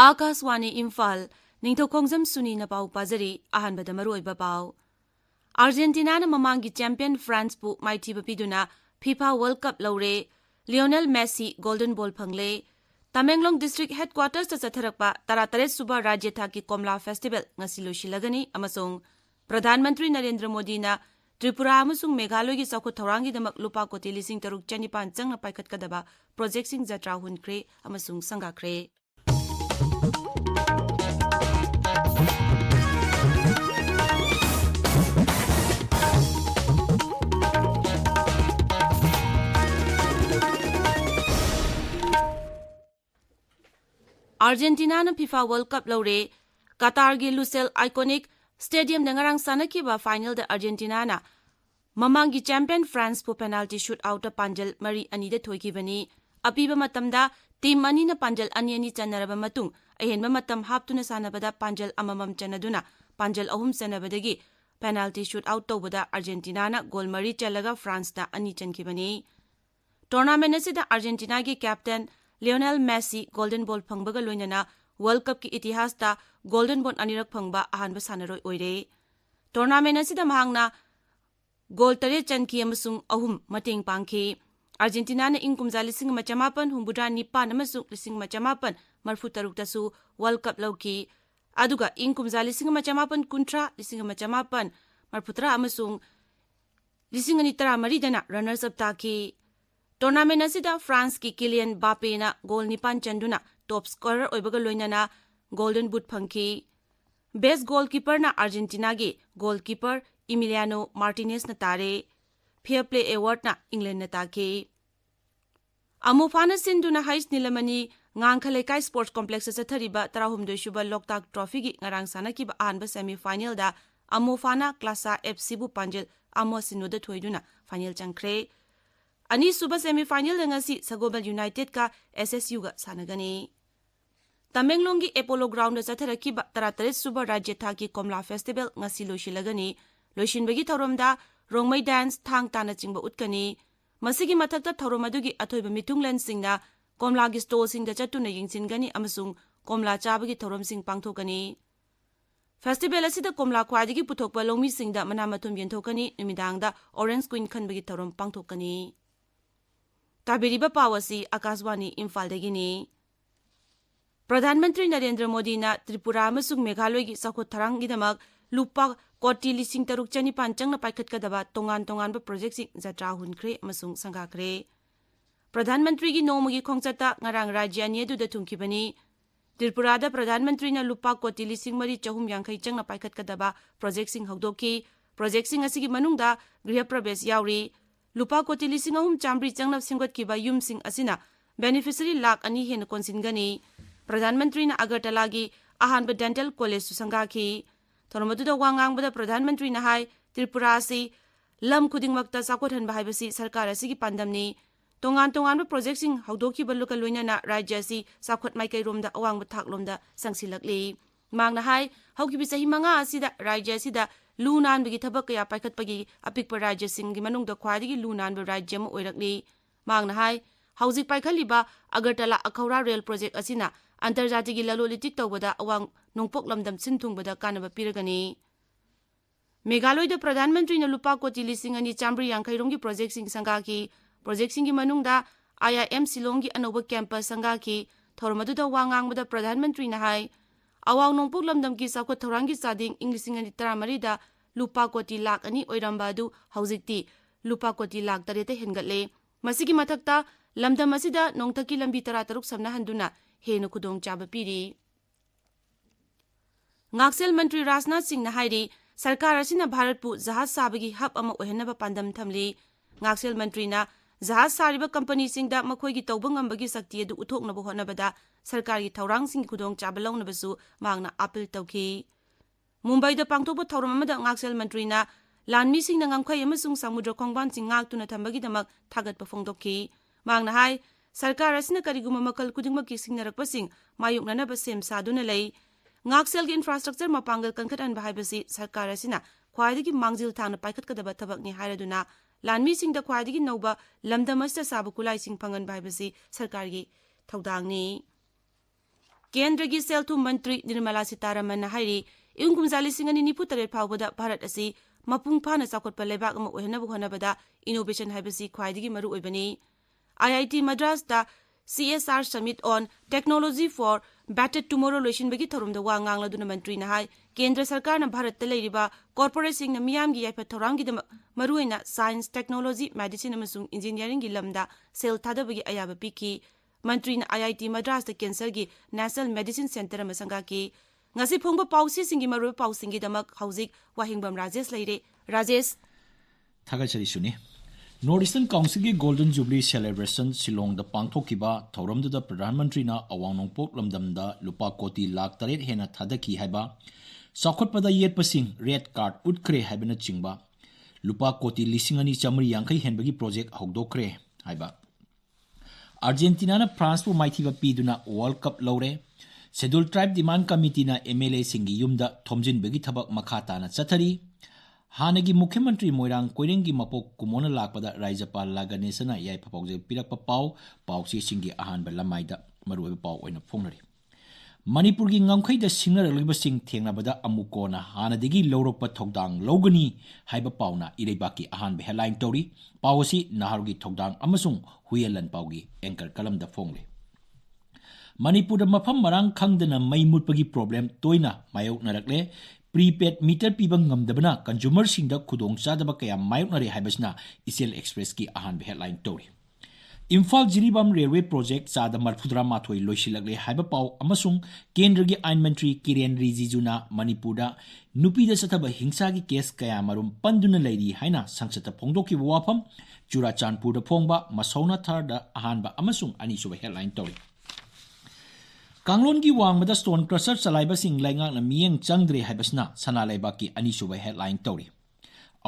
Akaswani Imphal, Ningthoukhongjam Suni na pau pazari, ahanbada maruoiba pau. Argentina na mamangi champion France pu maithiba piduna FIFA World Cup laure, Lionel Messi Golden Ball phangle. Tamenglong District Headquarters ta chatharakpa 13 suba Rajya Thaki Komla Festival ngasi losilagani amasung Pradhan Mantri Narendra Modi na Tripura amasung Meghalaya gi saukho thorangi damak lupa koti lising taruk chanipan changna paikhat kadaba project sing jatra hunkre amasung sangakre. Argentina na FIFA World Cup laure, Qatar gi Lusail Iconic Stadium na ngarang sanakiba final da Argentina na mamangi champion France po penalty shootout ta panjal mari ani da thoikibani. Apiba matamda team ani na panjal ani chanaraba matung ahenba matam haptuna sanabada panjal amamam chanaduna panjal ahum sanabadagi penalty shootout tawbada Argentina na goal mari chalaga France da ani chankibani. Tournament asida Argentina gi captain Lionel Messi Golden Ball phangbaga loinana World Cup ki itihas ta Golden Ball anirak phangba ahanba sanaroi oire. Tournament asida mahangna goal tare chanki amasung ahum mateng pangki. Argentina na ingkumza lising machamapan humbudra nipan amasung lising machamapan marfutaruk tasu World Cup lauki. Aduga ingkumza lising machamapan kuntra lising machamapan marfutra amasung lising anitara maridana runners up taki. Tournament asida France ki Kylian Mbappe na goal nipan chanduna top scorer oibaga loinana Golden Boot phangki. Best goalkeeper na Argentina gi goalkeeper Emiliano Martinez na tare. Fair Play Award na England na taki. Amufana sinduna hais nilamani ngangkhalaikai Sports Complex sa thariba 32 suba Loktak Trophy gi ngarang sanakiba ahanba semi-final da Amufana Klasa FC bu panjel amo sinuda thoiduna final changkre. Ani suba semi-final na ngasi Sagobal United ka SSU ga sanagani. Tamenglong gi Apollo Ground sa tharakiba 13 suba Rajya Thaki Komla Festival ngasi losilagani. Loisinbagi thoromda rongmai dance thang tana chingba utkani. Masigi mathakta thorom adugi athoiba mitunglan singna Komla gi store singda chatuna yingsingani amasung Komla chabagi thorom sing pangthokani. Festival asida Komla khwadigi puthokpa longmi singda manamathum yenthokani numidangda Orange Queen khanbagi thorom pangthokani. Tabiriba pawasi Akaswani Imphal dagini. Pradhan Mantri Narendra Modi na Tripura amasung Meghalaya gi saukho tharang gidamak lupa koti lising taruk chanipan changna paikhat kadaba tongan ba project sing jatra hunkre amasung sangakre. Pradhan Mantri gi nomagi khongchata ngarang rajya ani adu da thungkibani. Tripura da Pradhan Mantri na lupa koti lising mari chahum yangkhai changna paikhat kadaba project sing haudoki. Project sing asigi manungda griha prabesh yauri. Lupa koti lising ahum chambri changna singgot kiba yum sing asina beneficiary lakh ani hen konsingani. Pradhan Mantri na Agartala gi ahanba dental college susangaki. Thoromadu wangang bada Pradhan Mantri na hai Tripura si lam khudingmakta sakothan bahibasi sarkar asigi pandamni. Tongan ba project sing haudoki baluka loina na rajya si sakhot maikai romda awang bathak lomda sangsilakli. Mangna hai haukibi sahi manga asida rajya sida lunan bagi thabak kaya paikhat pagi apikpa rajya singgi manungda khwadigi lunan ba rajya ma oirakli. Mangna hai hauzik paikhaliba Agartala Akhaura Rail Project asina antarjatigi lalolitik tawbada awang nongpok lamdam sinthungbada kanaba piragani. Meghalaya da Pradhan Mantri na lupa koti lising ani chambri yangkhaironggi project sing sangaki. Project singgi manungda IIM Silonggi anoba campus sangaki. Thoromadu wangang bada Pradhan Mantri na hai awang nongpok lamdam ki sakho thorangi sading inglising ani taramari da lupa koti lakh ani oiramba adu hauzikti lupa koti lakh tarete hengatle. Masigi mathakta lamdam asida nongthaki lambi tarataruk samna handuna henu kudong chaba piri. Ngaksel Mantri Rajnath Singh na hairi sarkar asina Bharat pu jahaz sabagi hub ama ohenaba pandam thamli. Ngaksel Mantri na jahaz sariba company singda makhoigi tawba ngambagi sakti adu uthoknaba honabada sarkar gi thaurang sing kudong chaba lawnabasu mangna appeal tawki. Mumbai da pangthokpa thorom amada Ngaksel Mantri na lanmi sing na ngamkhai amasung samudra khongban sing ngaktuna thambagi damak thagatpa phongdokki. Mangna hai sarkar asina kariguma makal kudingmaki singnarakpasing mayuknanaba sem saduna lei. Ngaksel gi infrastructure mapangal kankhat an bahaibasi sarkar asina khwaidagi mangjil thangna paikhat kadaba thabakni hairaduna lanmi singda khwaidagi nauba lamdam asita sabu kulai sing phangan bahaibasi sarkar gi thaudangni. Kendragi Selthum Mantri Nirmala Sitaraman Hairi, Ingumza Lisingani Niputare Pawada Bharat Asi, Mapung Pana Sakot Palebak Mohanabu Honabada, Innovation Habasi Kwaidigi Maru Ibani. IIT Madras da CSR Summit on Technology for Better Tomorrow Lotion Bagi Thorum the Wangang Laduna Mantri Nahai, Kendra Sarkar na Bharat Teleriba, Corporate Sing Miam Gi Patorangi the Maruina, Science, Technology, Medicine Amasung, Engineering Gilamda, Sel Tadabagi Ayaba Piki, Mantri na IIT Madras the Cancer Gi, National Medicine Center Masangaki, Ngasi Pumba Pausi Singi Maru Pausingi Damak, Hausik, Wahengbam Rajesh Lady, Rajesh. Thagachari Suni. Northeastern Council ki Golden Jubilee Celebration Silong da pangthokiba thoramdu da Pradhan Mantri na awangnongpok lamdamda lupa koti lakh taret hena thadaki haiba sakhotpada yetpasing red card utkre haibana chingba lupa koti lisingani chamri yankai henbagi project hogdokre haiba Argentina na France pu maithiba piduna World Cup lore Scheduled Tribe Demand Committee na MLA singi yumda thomjin bagi thabak makhata na chathari Hanagi Mukhyamantri Moirang Koirengi Mapok Kumona Lakpada Raijapal Laganesana Yai Papauze Pirakpa Pau Pausi Singi Ahan Belamaida Maru Pau in a Fonari Manipuri Ngamkai the singer Libasing Tianabada Amukona Hanadigi Loropa Togdang Logani Haiba Pauna Irebaki Ahan Beheline Tori Pausi Naharugi Togdang Amasung Huyalan Paugi Enker Kalam the Fongli Manipur Mapam Marang Kangdana Mai Mutpagi problem Toina Mayok Narakle Prepaid meter pibang ngamdabana consumer singda khudong chadaba kaya mayoknare haibasna Isel Express ki ahan headline tori Imphal Jiribam Railway Project chada marfudra mathoi loisilagle haiba pau amasung Kendra gi Ain Mantri Kiren Rijijuna Manipurda nupi da sathaba hingsa gi case kaya marum panduna leiri haina sangsata phongdoki wafam Churachandpur da phongba Masauna Thar da ahanba amasung ani suba headline tori Kanglon gi wangmada stone crusher salaiba sing laingak na miyeng changdre haibasna sanalaiba ki anisuba headline tori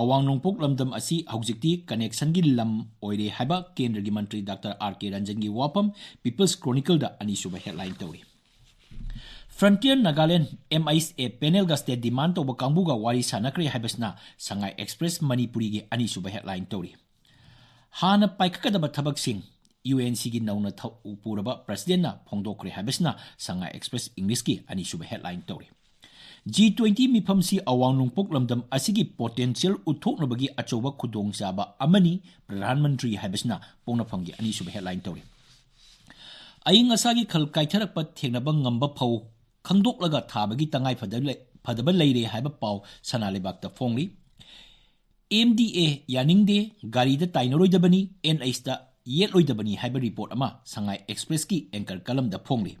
awang nongpok lamdam asi haujikti connection gi lam oire haiba kendra gi mantri Dr. R.K. Ranjan gi wapam People's Chronicle da anisuba headline tori Frontier Nagaland MIA panel ga state demand to bakangbu ga wari sanakre haibasna Sangai Express Manipuri gi anisuba headline tori hana paikakadaba thabak sing UNC gi nauna puraba president na phongdokre habesna Sanga Express English ki ani suba headline tori G20 mifam si awang nungpok lamdam asigi potential uthokna bagi achoba khudong jaba amani Pradhan Mantri habesna pongna phangi ani suba headline tori Aing asagi khal kaitharak pa thengnaba ngamba phau khangdoklaga thabagi tangai phadaba leire haiba pau sanalebak ta phongli MDA yaningde gari da tainaroi dabani NH da Yet Loidabani Hyber report ama Sangai Express ki anchor kalam da phongli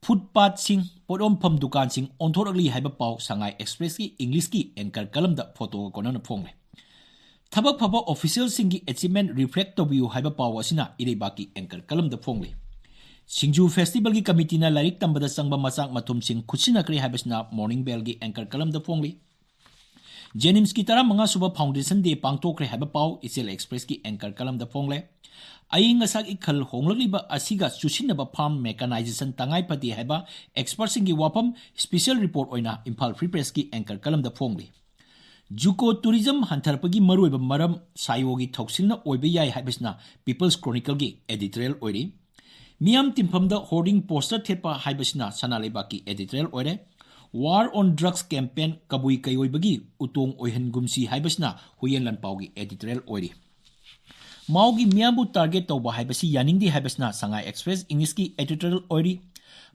Footpath sing podom pam dukan sing onthoragli Hyber pau Sangai Express ki English ki anchor kalam da photo konan phongli Thabak phaba official singi achievement reflect to view Hyber pau asina irebaki anchor kalam da phongli Singju Festival ki committee na larik tambada sangba masak matum sing khuchina kri Hybersna morning bell ki anchor kalam da phongli Jenims ki tara mga suba foundation day pangtokre haba pau Isel Express ki anchor kalam da phongle aing asak ikhal honglaliba asiga chusinaba farm mechanization tangai pati haba expert singi wapam special report oina Imphal Free Press ki anchor kalam da phongle Juko tourism hantarpagi maruiba maram sayogi thoksilna oibe yai habisna People's Chronicle gi editorial oiri miam timpham da hoarding poster thepa habisna sanaleba ki editorial oire War on Drugs campaign kabui kayoi bagi utong oihan gumsi haibasna huyen lan paugi editorial oiri maugi miambu target tawba haibasi yaningdi haibasna Sangai Express English ki editorial oiri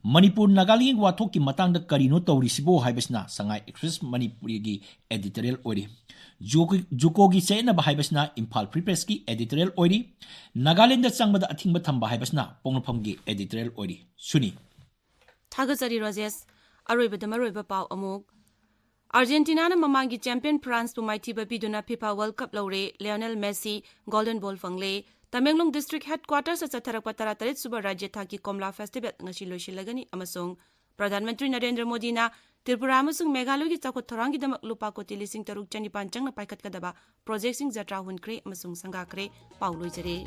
Manipur Nagaland wathok ki matang da karino tawri sibo haibasna Sangai Express Manipuri gi editorial oiri Juko gi sena ba haibasna Imphal Free Press ki editorial oiri Nagaland da changbada athingba thamba haibasna pongnapham gi editorial oiri Suni Thagazari Rajesh Aroiba Damaroiba Pau Amuk Argentina na mamangi champion France pu maithiba biduna FIFA World Cup lore Lionel Messi Golden Ball fangle Tamenglong District Headquarters sa Tharakpa Taratarit Suba Rajya Thaki Komla Festival ngasi loisilagani amasung Pradhan Mantri Narendra Modi na Tripura amasung Meghalaya gi chakot thorangi damak lupa koti lising taruk chani panchang na paikat kadaba project sing jatra hunkre amasung sangakre Paulo jare